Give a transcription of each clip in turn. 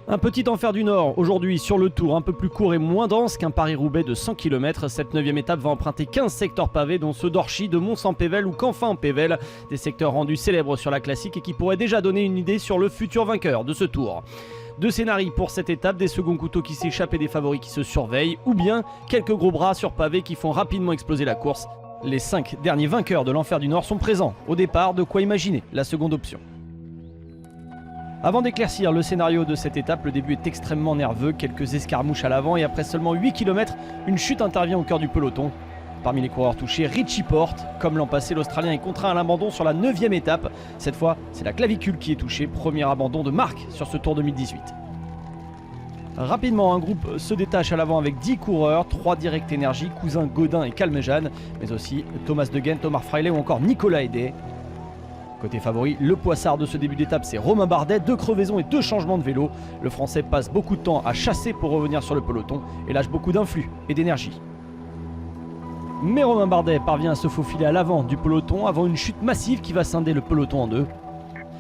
Un petit enfer du Nord, aujourd'hui sur le Tour, un peu plus court et moins dense qu'un Paris-Roubaix de 100 km. Cette 9e étape va emprunter 15 secteurs pavés, dont ceux d'Orchy, de Mons-en-Pévèle ou Canfin-en-Pévèle. Des secteurs rendus célèbres sur la classique et qui pourraient déjà donner une idée sur le futur vainqueur de ce Tour. Deux scénarios pour cette étape, des seconds couteaux qui s'échappent et des favoris qui se surveillent, ou bien quelques gros bras sur pavé qui font rapidement exploser la course. Les 5 derniers vainqueurs de l'enfer du Nord sont présents. Au départ, de quoi imaginer la seconde option. Avant d'éclaircir le scénario de cette étape, le début est extrêmement nerveux, quelques escarmouches à l'avant et après seulement 8 km, une chute intervient au cœur du peloton. Parmi les coureurs touchés, Richie Porte, comme l'an passé, l'Australien est contraint à l'abandon sur la 9e étape. Cette fois, c'est la clavicule qui est touchée, premier abandon de marque sur ce Tour 2018. Rapidement, un groupe se détache à l'avant avec 10 coureurs, 3 Direct Energy, Cousin, Godin et Calmejane, mais aussi Thomas De Gendt, Omar Fraile ou encore Nicolas Hédé. Côté favori, le poissard de ce début d'étape, c'est Romain Bardet, 2 crevaisons et 2 changements de vélo. Le Français passe beaucoup de temps à chasser pour revenir sur le peloton et lâche beaucoup d'influx et d'énergie. Mais Romain Bardet parvient à se faufiler à l'avant du peloton avant une chute massive qui va scinder le peloton en deux.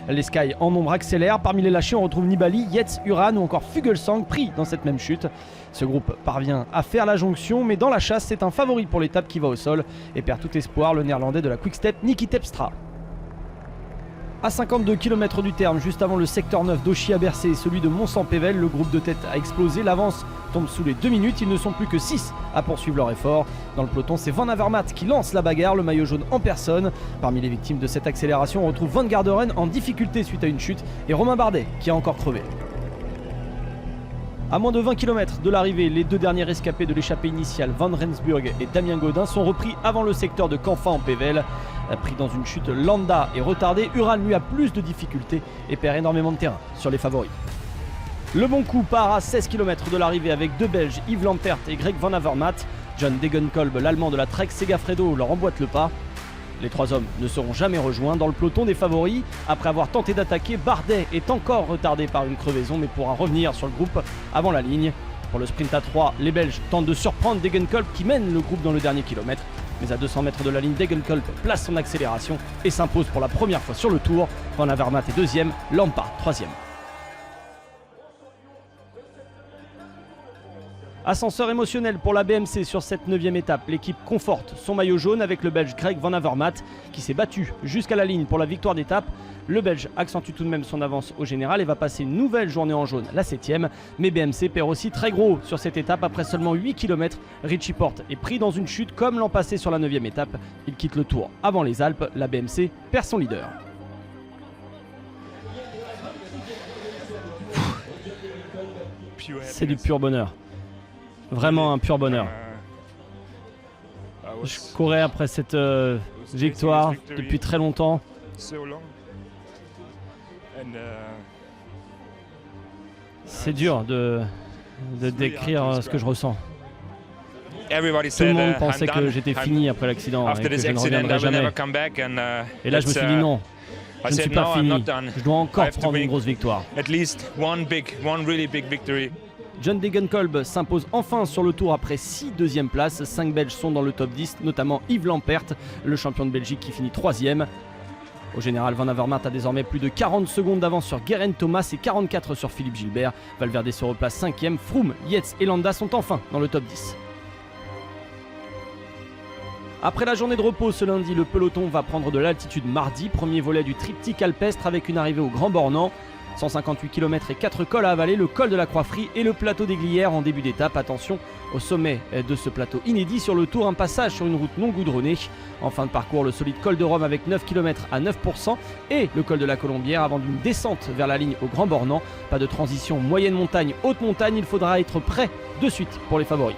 Les Sky en nombre accélèrent, parmi les lâchés on retrouve Nibali, Yates, Uran ou encore Fuglsang pris dans cette même chute. Ce groupe parvient à faire la jonction, mais dans la chasse c'est un favori pour l'étape qui va au sol et perd tout espoir, le néerlandais de la Quick-Step, Niki Terpstra. À 52 km du terme, juste avant le secteur 9 d'Auchy à Bercé et celui de Mons-en-Pévèle, le groupe de tête a explosé, l'avance tombe sous les 2 minutes, ils ne sont plus que 6 à poursuivre leur effort. Dans le peloton, c'est Van Avermaet qui lance la bagarre, le maillot jaune en personne. Parmi les victimes de cette accélération, on retrouve Van Garderen en difficulté suite à une chute et Romain Bardet qui a encore crevé. À moins de 20 km de l'arrivée, les deux derniers rescapés de l'échappée initiale, Van Rensburg et Damien Godin, sont repris avant le secteur de Canfin-en-Pévèle. Pris dans une chute, Landa est retardé, Uran lui a plus de difficultés et perd énormément de terrain sur les favoris. Le bon coup part à 16 km de l'arrivée avec deux Belges, Yves Lampert et Greg Van Avermaet. John Degenkolb, l'allemand de la Trek Segafredo, leur emboîte le pas. Les trois hommes ne seront jamais rejoints dans le peloton des favoris. Après avoir tenté d'attaquer, Bardet est encore retardé par une crevaison mais pourra revenir sur le groupe avant la ligne. Pour le sprint à 3, les Belges tentent de surprendre Degenkolb qui mène le groupe dans le dernier kilomètre. Mais à 200 mètres de la ligne, Degenkolb place son accélération et s'impose pour la première fois sur le Tour. Van Avermaet est deuxième, Lampard troisième. Ascenseur émotionnel pour la BMC sur cette 9e étape. L'équipe conforte son maillot jaune avec le Belge Greg Van Avermaet qui s'est battu jusqu'à la ligne pour la victoire d'étape. Le Belge accentue tout de même son avance au général et va passer une nouvelle journée en jaune, la 7e. Mais BMC perd aussi très gros sur cette étape après seulement 8 km. Richie Porte est pris dans une chute comme l'an passé sur la 9e étape. Il quitte le Tour avant les Alpes. La BMC perd son leader. C'est du pur bonheur. Vraiment un pur bonheur. Je courais après cette victoire depuis très longtemps. C'est dur de décrire ce que je ressens. Tout le monde pensait que j'étais fini après l'accident et que je ne reviendrais jamais. Et là je me suis dit non, je ne suis pas fini. Je dois encore prendre une grosse victoire. John Degenkolb s'impose enfin sur le Tour après 6 deuxièmes places. 5 Belges sont dans le top 10, notamment Yves Lampert, le champion de Belgique qui finit 3e. Au général, Van Avermaet a désormais plus de 40 secondes d'avance sur Geraint Thomas et 44 sur Philippe Gilbert. Valverde se replace 5e, Froome, Yates et Landa sont enfin dans le top 10. Après la journée de repos ce lundi, le peloton va prendre de l'altitude mardi. Premier volet du triptyque alpestre avec une arrivée au Grand Bornand. 158 km et 4 cols à avaler, le col de la Croix-Frie et le plateau des Glières en début d'étape. Attention, au sommet de ce plateau inédit sur le Tour, un passage sur une route non goudronnée. En fin de parcours, le solide col de Rome avec 9 km à 9% et le col de la Colombière avant d'une descente vers la ligne au Grand Bornand. Pas de transition moyenne montagne, haute montagne, il faudra être prêt de suite pour les favoris.